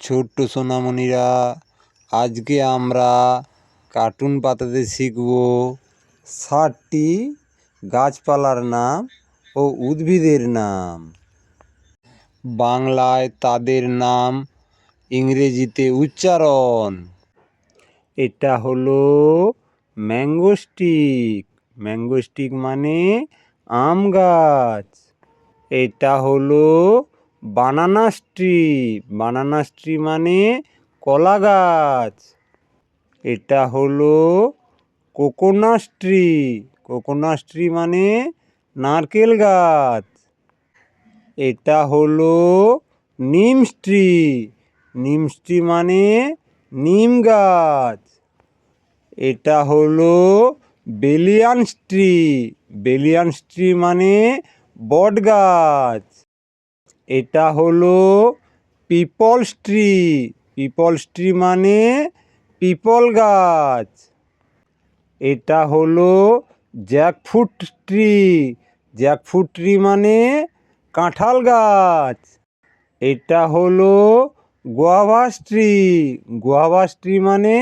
ছোট্ট সোনামণিরা, আজকে আমরা কার্টুন পাতাতে শিখব 7টি গাছপালার নাম ও উদ্ভিদের নাম। বাংলায় তাদের নাম, ইংরেজিতে উচ্চারণ। এটা হলো ম্যাঙ্গোস্টিক। ম্যাঙ্গোস্টিক মানে আম গাছ। এটা হলো বানানা ট্রি। বানানা ট্রি মানে কলা গাছ। এটা হলো কোকোনাট ট্রি। কোকোনাট ট্রি মানে নারকেল গাছ। এটা হলো নিম ট্রি। নিম ট্রি মানে নিম গাছ। এটা হলো বেলিয়ান ট্রি। বেলিয়ান ট্রি মানে বট গাছ। এটা হলো পিপলস ট্রি। পিপলস ট্রি মানে পিপল গাছ। এটা হলো জ্যাকফ্রুট ট্রি। জ্যাকফ্রুট ট্রি মানে কাঁঠাল গাছ। এটা হলো গুয়াভাস ট্রি। গুয়াভাস ট্রি মানে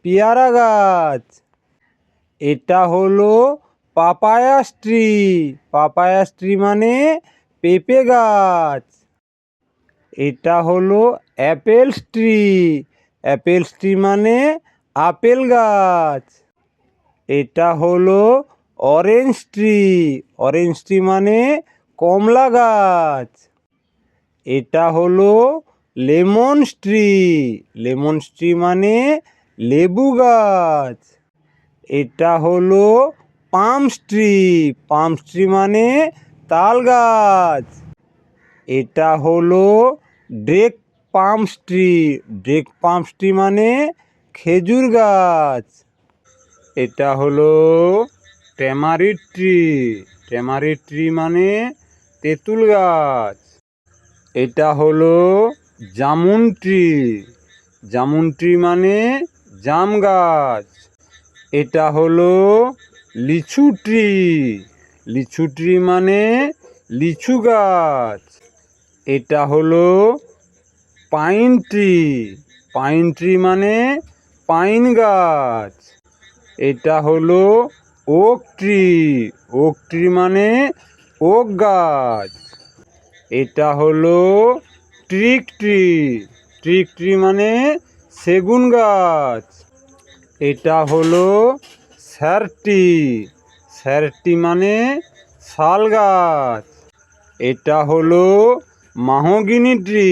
পেয়ারা গাছ। এটা হলো পাপায়াস ট্রি। পাপায়াস ট্রি মানে পেঁপে গাছ। এটা হলো অ্যাপেলস ট্রি। অ্যাপেলস ট্রি মানে আপেল গাছ। এটা হলো অরেঞ্জ ট্রি। অরেঞ্জ ট্রি মানে কমলা গাছ। এটা হলো লেমন ট্রি। লেমন ট্রি মানে লেবু গাছ। এটা হলো পাম ট্রি। পাম ট্রি মানে তাল গাছ। এটা হলো Drake palm tree. Drake palm tree মানে খেজুর গাছ। এটা হলো ট্যামারিড ট্রি। ট্যামারিড ট্রি মানে তেঁতুল গাছ। এটা হলো জামুন ট্রি। জামুন ট্রি মানে জাম গাছ। এটা হলো লিচু ট্রি। লিচু ট্রি মানে লিচু গাছ। এটা হলো পাইন ট্রি। পাইন ট্রি মানে পাইন গাছ। এটা হলো ওক ট্রি। ওক ট্রি মানে ওক গাছ। এটা হলো ট্রিক ট্রি। ট্রিক ট্রি মানে সেগুন গাছ। এটা হলো স্যারটি। স্যারটি মানে শাল গাছ। এটা হলো মাহগিনি ট্রি।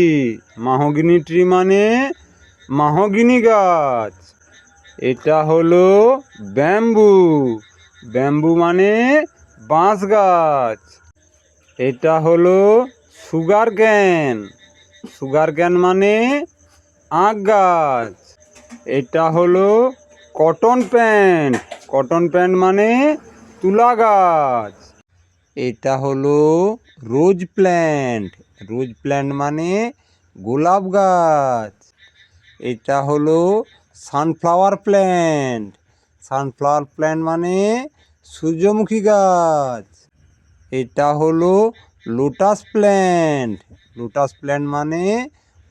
মাহগিনি ট্রি মানে মাহগিনি গাছ। এটা হলো ব্যাম্বু। ব্যাম্বু মানে বাঁশ গাছ। এটা হলো সুগার ক্যান। সুগার ক্যান মানে আখ গাছ। এটা হলো কটন প্যান্ট। কটন প্যান্ট মানে তুলা গাছ। এটা হলো রোজ প্ল্যান্ট। রোজ প্ল্যান্ট মানে গোলাপ গাছ। এটা হলো সানফ্লাওয়ার প্ল্যান্ট। সানফ্লাওয়ার প্ল্যান্ট মানে সূর্যমুখী গাছ। এটা হলো লোটাস প্ল্যান্ট। লোটাস প্ল্যান্ট মানে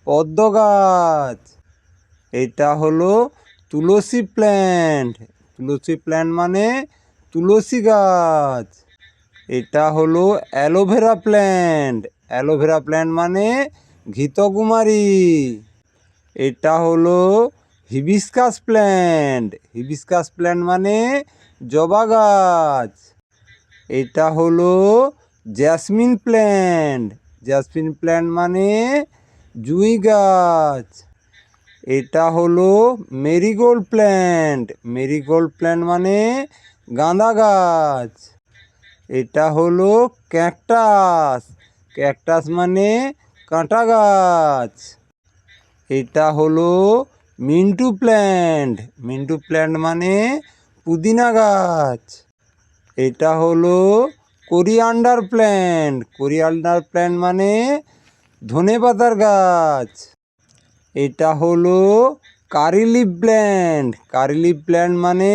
পদ্ম গাছ। এটা হলো তুলসী প্ল্যান্ট। তুলসী প্ল্যান্ট মানে তুলসী গাছ। এটা হলো অ্যালোভেরা প্ল্যান্ট। অ্যালোভেরা প্ল্যান্ট মানে ঘৃতকুমারী। এটা হলো হিবিস্কাস প্ল্যান্ট। হিবিস্কাস প্ল্যান্ট মানে জবা গাছ। এটা হলো জ্যাসমিন প্ল্যান্ট। জ্যাসমিন প্ল্যান্ট মানে জুঁই গাছ। এটা হলো মেরিগোল্ড প্ল্যান্ট। মেরিগোল্ড প্ল্যান্ট মানে গাঁদা গাছ। এটা হলো ক্যাকটাস। ক্যাকটাস মানে কাঁটা গাছ। এটা হলো মিন্টু প্ল্যান্ট। মিন্টু প্ল্যান্ট মানে পুদিনা গাছ। এটা হলো কোরিয়ান্ডার প্ল্যান্ট। কোরিয়ান্ডার প্ল্যান্ট মানে ধনেপাতার গাছ। এটা হলো কারি লিফ প্ল্যান্ট। কারি লিফ প্ল্যান্ট মানে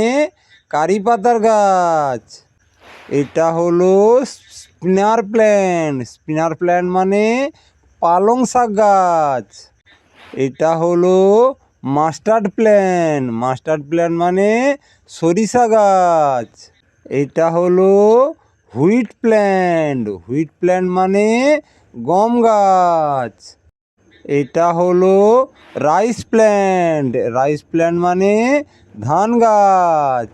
কারি পাতার গাছ। এটা হলো স্পিনার প্ল্যান্ট। স্পিনার প্ল্যান্ট মানে পালং শাক গাছ। এটা হলো মাস্টার্ড প্ল্যান্ট। মাস্টার্ড প্ল্যান্ট মানে সরিষা গাছ। এটা হলো হুইট প্ল্যান্ট। হুইট প্ল্যান্ট মানে গম গাছ। এটা হলো রাইস প্ল্যান্ট। রাইস প্ল্যান্ট মানে ধান গাছ।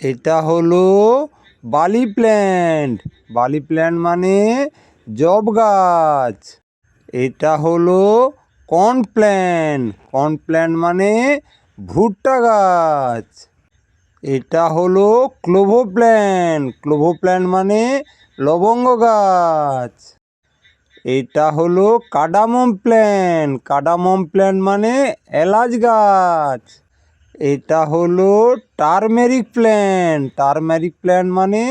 এটা হলো বালি প্ল্যান্ট। বালি প্ল্যান্ট মানে জব গাছ। এটা হলো কর্ন প্ল্যান্ট। কর্ন প্ল্যান্ট মানে ভুট্টা গাছ। এটা হলো ক্লোভো প্ল্যান্ট। ক্লোভো প্ল্যান্ট মানে লবঙ্গ গাছ। এটা হলো কার্ডামম প্ল্যান্ট। কার্ডামম প্ল্যান্ট মানে এলাচ গাছ। এটা হলো টারমেরিক প্ল্যান্ট। টারমেরিক প্ল্যান্ট মানে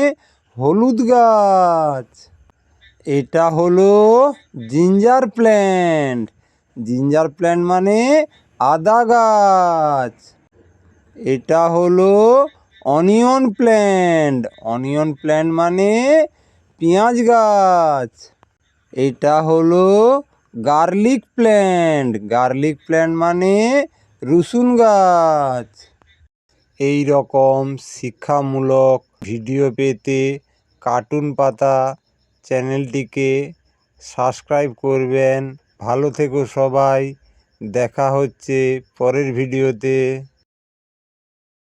হলুদ গাছ। এটা হলো জিঞ্জার প্ল্যান্ট। জিঞ্জার প্ল্যান্ট মানে আদা গাছ। এটা হলো অনিয়ন প্ল্যান্ট। অনিয়ন প্ল্যান্ট মানে পেঁয়াজ গাছ। এটা হলো গার্লিক প্ল্যান্ট। গার্লিক প্ল্যান্ট মানে রসুন গাছ। এই রকম শিক্ষামূলক ভিডিও পেতে কার্টুন পাতা চ্যানেলটিকে সাবস্ক্রাইব করবেন। ভালো থেকো সবাই, দেখা হচ্ছে পরের ভিডিওতে।